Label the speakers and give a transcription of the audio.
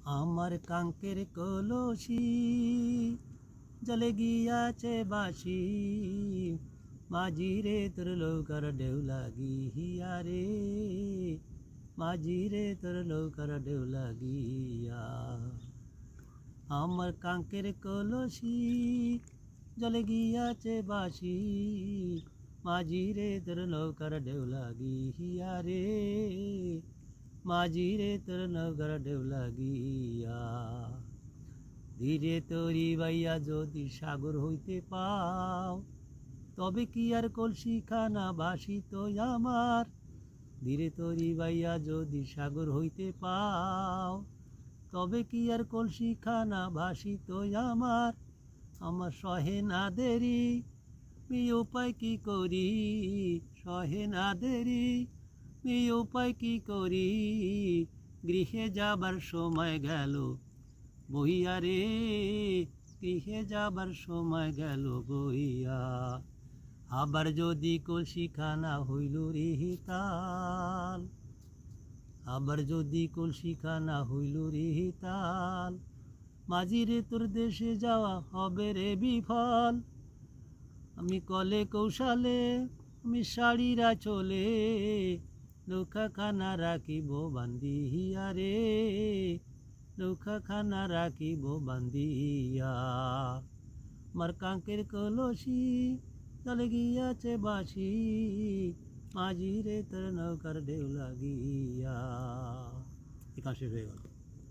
Speaker 1: আমার কাঙ্কের কলসি জলে গিয়াছে বাসি, মাঝি রে তোর লৌকার ঢেউ লাগিয়া রে, মাঝি রে তোর লৌকার ঢেউ লাগিয়া। আমার কাঙ্কের কলসি জলে গিয়াছে বাসি, মাঝি রে তোর নৌকার ঢেউ লাগিয়া রে, মাঝি রে তোর নৌকার ঢেউ লাগিয়া। ধীরে তরি বাইয়া যদি সাগর হইতে পাও, তবে কি আর কলসি খানা ভাসিত আমার। ধীরে তরি বাইয়া যদি সাগর হইতে পাও, তবে কি আর কলসি খানা ভাসিত আমার। আমার সহে না দেরি, আমি উপায় কি করি, সহে না দেরি, আমি উপায় কি করি। গৃহে যাবার সময় গেল বহিয়া রে, গৃহে যাবার সময় গেল বহিয়া। আবার যদি কলসি খানা হইল রে তাল, আবার যদি কলসি খানা হইল রে তাল, মাঝি রে তোর দেশে যাওয়া হবে রে বিফল। আমি কলে কৌশলে, আমি শাড়িরা চলে, নৌকা খানা রাখিব বান্ধিয়া রে, নৌকা খানা রাখিব বান্ধিয়া। আমার কাঙ্কের কলসি জলে গিয়াছে বাসি, মাঝি রে তোর নৌকার ঢেউ লাগিয়া। এখান শেষ হয়ে গেল।